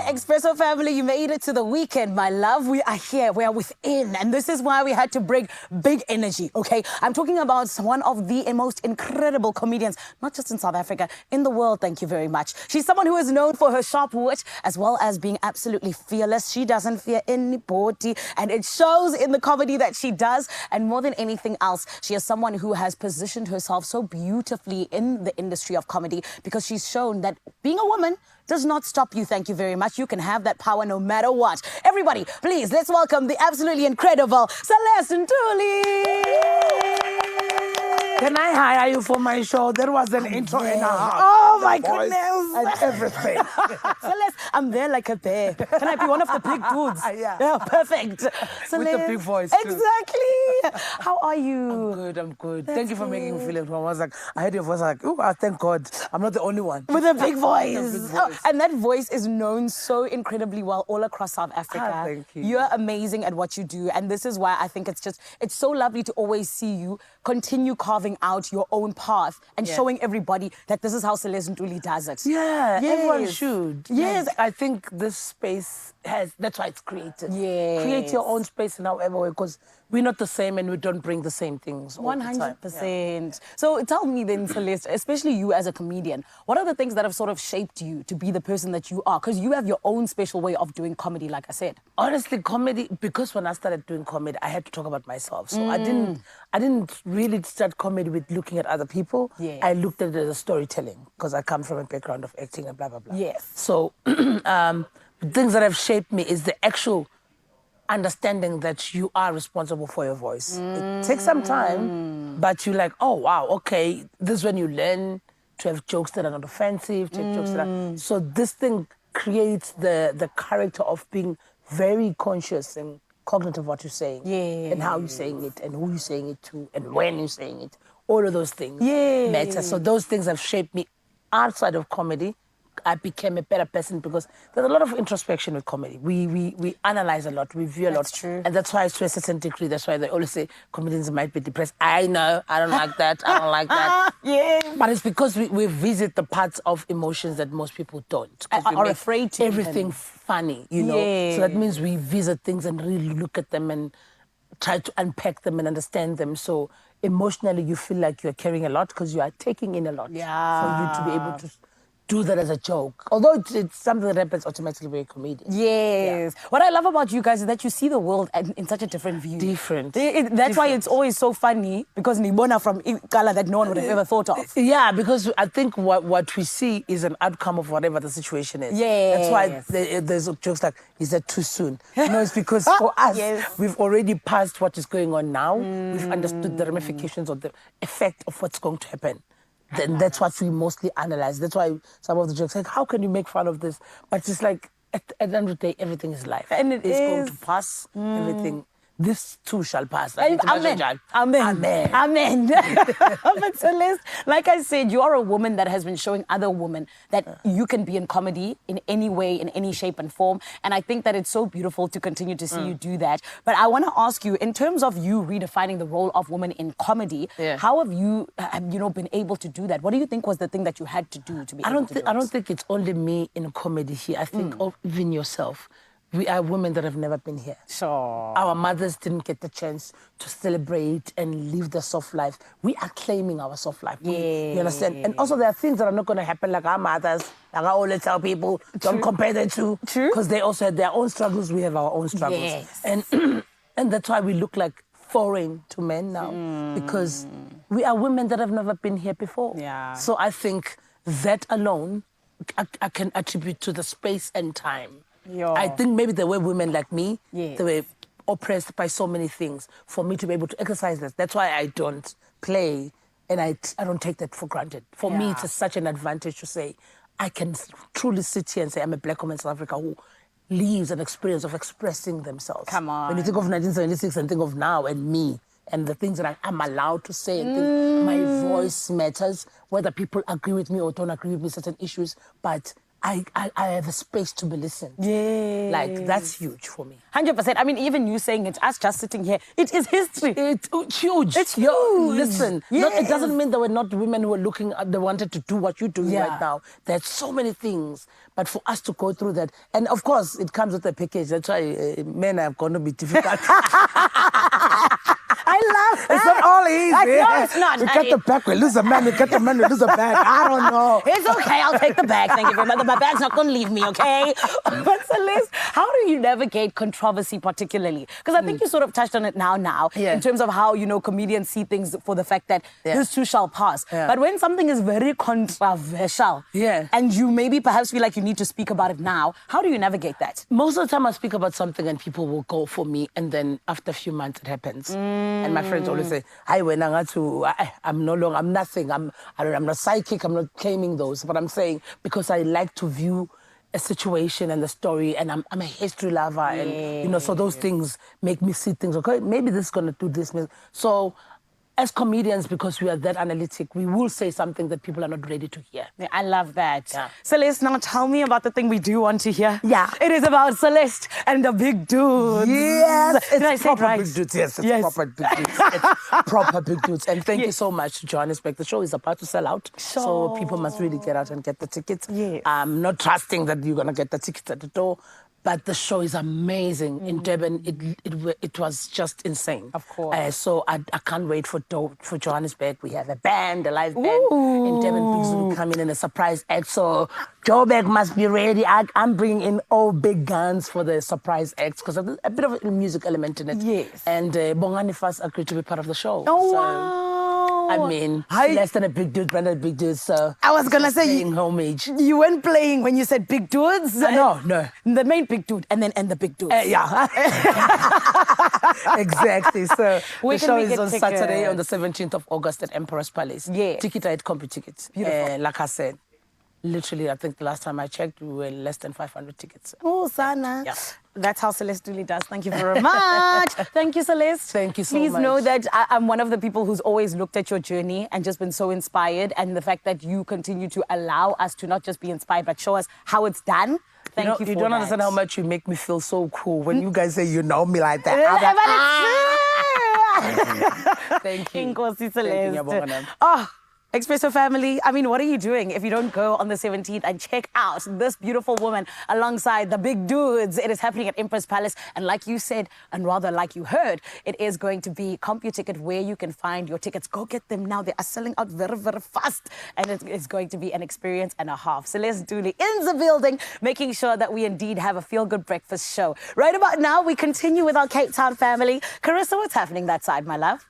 Expresso family, you made it to the weekend, my love. We are here, we are within, and this is why we had to bring big energy, okay? I'm talking about one of the most incredible comedians, not just in South Africa, in the world, thank you very much. She's someone who is known for her sharp wit, as well as being absolutely fearless. She doesn't fear anybody, and it shows in the comedy that she does, and more than anything else, she is someone who has positioned herself so beautifully in the industry of comedy, because she's shown that being a woman does not stop you, thank you very much. You can have that power no matter what. Everybody, please, let's welcome the absolutely incredible Celeste and Can I hire you for my show? There was an intro and a half. Oh my goodness. And everything. Celeste, I'm there like a bear. Can I be one of the big dudes? Yeah. Perfect. With the big voice too. Exactly. How are you? I'm good. Thank you for making me feel it. I was like, I heard your voice, like, oh, thank God. I'm not the only one. With a big voice. Oh, and that voice is known so incredibly well all across South Africa. Thank you. You're amazing at what you do. And this is why I think it's so lovely to always see you continue carving out your own path and showing everybody that this is how Celeste Ntuli does it. Yeah, everyone should. Yes. Like, I think this space that's why it's created. Yes. Create your own space in however way, because we're not the same and we don't bring the same things all the time. 100%. So tell me then, Celeste, especially you as a comedian, what are the things that have sort of shaped you to be the person that you are? Because you have your own special way of doing comedy, like I said. Honestly, comedy, because when I started doing comedy, I had to talk about myself. So I didn't really start comedy with looking at other people. Yes. I looked at it as storytelling, because I come from a background of acting and blah, blah, blah. Yes. So the things that have shaped me is the actual understanding that you are responsible for your voice. It takes some time, but you're like, oh, wow, okay. This is when you learn to have jokes that are not offensive, to have jokes that are... So this thing creates the character of being very conscious and cognitive of what you're saying. Yeah. And how you're saying it, and who you're saying it to, and when you're saying it. All of those things matter. So those things have shaped me outside of comedy. I became a better person because there's a lot of introspection with comedy. We analyze a lot, we view a lot. That's true. And that's why to a certain degree, that's why they always say comedians might be depressed. I know, I don't like that, I don't like that. Yeah. But it's because we visit the parts of emotions that most people don't. Are afraid to. Everything funny, you know. Yeah. So that means we visit things and really look at them and try to unpack them and understand them. So emotionally, you feel like you're carrying a lot because you are taking in a lot. Yeah. For you to be able to do that as a joke. Although it's something that happens automatically with a comedian. Yes. Yeah. What I love about you guys is that you see the world in such a different view. That's why it's always so funny, because Nibona from color that no one would have ever thought of. Yeah, because I think what we see is an outcome of whatever the situation is. Yeah. That's why there's jokes like, is that too soon? No, it's because for us, we've already passed what is going on now. We've understood the ramifications of the effect of what's going to happen. Then that's what we mostly analyze. That's why some of the jokes like, how can you make fun of this? But it's like, at the end of the day, everything is life. And it is going to pass. Everything. This too shall pass. Amen. But Celeste, like I said, you are a woman that has been showing other women that you can be in comedy in any way, in any shape and form. And I think that it's so beautiful to continue to see you do that. But I want to ask you, in terms of you redefining the role of woman in comedy, how have you, been able to do that? What do you think was the thing that you had to do to be able to do it? I don't think it's only me in comedy here. I think even yourself. We are women that have never been here. Sure. Our mothers didn't get the chance to celebrate and live the soft life. We are claiming our soft life. You understand? And also there are things that are not going to happen like our mothers, like I always tell people, don't compare the two. True. Because they also had their own struggles, we have our own struggles. Yes. And that's why we look like foreign to men now. Because we are women that have never been here before. Yeah. So I think that alone, I can attribute to the space and time. I think maybe there were women like me, they were oppressed by so many things for me to be able to exercise this. That's why I don't play and I don't take that for granted. For me, it's such an advantage to say, I can truly sit here and say I'm a black woman in South Africa who lives an experience of expressing themselves. Come on. When you think of 1976 and think of now and me, and the things that I'm allowed to say and think my voice matters, whether people agree with me or don't agree with me, certain issues, but I have a space to be listened. Yeah. Like, that's huge for me. 100%. I mean, even you saying it, us just sitting here, it is history. It's huge. It's huge. Listen, Yes. it doesn't mean there were not women who were looking, they wanted to do what you're doing Yeah. right now. There's so many things. But for us to go through that, and of course, it comes with a package. That's why men are going to be difficult. I love that. It's not all easy. No, it's not. We get the back, we lose a man. We get the man, we lose a bag. I don't know. It's okay. I'll take the bag. Thank you very much. My bag's not going to leave me, okay? But Celeste, how do you navigate controversy particularly? Because I think you sort of touched on it now, Yeah. in terms of how, comedians see things for the fact that this too shall pass. Yeah. But when something is very controversial, and you maybe perhaps feel like you need to speak about it now, how do you navigate that? Most of the time I speak about something and people will go for me, and then after a few months it happens. And my friends always say, I'm no longer, I'm nothing. I'm not psychic, I'm not claiming those. But I'm saying, because I like to view a situation and the story, and I'm a history lover, and so those things make me see things. Okay, maybe this is gonna do this. So, as comedians, because we are that analytic, we will say something that people are not ready to hear. Yeah, I love that. Yeah. Celeste, now tell me about the thing we do want to hear. Yeah. It is about Celeste and the big dudes. Yes, Did I it's say it proper right? big dudes. Yes, it's Yes. proper big dudes. It's proper big dudes. And thank you so much, Johannesburg. The show is about to sell out, so people must really get out and get the tickets. Yes. I'm not trusting that you're gonna get the tickets at the door, but the show is amazing in Durban. It was just insane. Of course. So I can't wait for Johannesburg. We have a band, a live band in Durban. Big Zulu coming in a surprise act. So Joburg must be ready. I'm bringing in all big guns for the surprise acts because there's a bit of a music element in it. Yes. And Bongani first agreed to be part of the show. Oh, so, wow. I mean, less than a big dude, Brenda a big dude. So I was going to say, paying homage. you weren't playing when you said big dudes. No. The main big dude and the big dudes. Yeah. Exactly. So Where the can show we is get on tickets? Saturday on the 17th of August at Emperor's Palace. Yeah. Ticket at Compu Tickets. Beautiful. Like I said, literally, I think the last time I checked, we were less than 500 tickets. Oh, Sana. Yeah. That's how Celeste really does. Thank you very much. Thank you, Celeste. Thank you so Please much. know that I'm one of the people who's always looked at your journey and just been so inspired. And the fact that you continue to allow us to not just be inspired, but show us how it's done. Thank you for You don't that. understand how much you make me feel so cool when you guys say you know me like that. Thank you. Inkosi, Thank you, Celeste. Ngiyabonga. Oh, Expresso family, I mean, what are you doing if you don't go on the 17th and check out this beautiful woman alongside the big dudes? It is happening at Empress Palace. And like you said, and rather like you heard, it is going to be CompuTicket where you can find your tickets. Go get them now. They are selling out very, very fast. And it is going to be an experience and a half. Celeste Dooley in the building, making sure that we indeed have a feel-good breakfast show. Right about now, we continue with our Cape Town family. Carissa, what's happening that side, my love?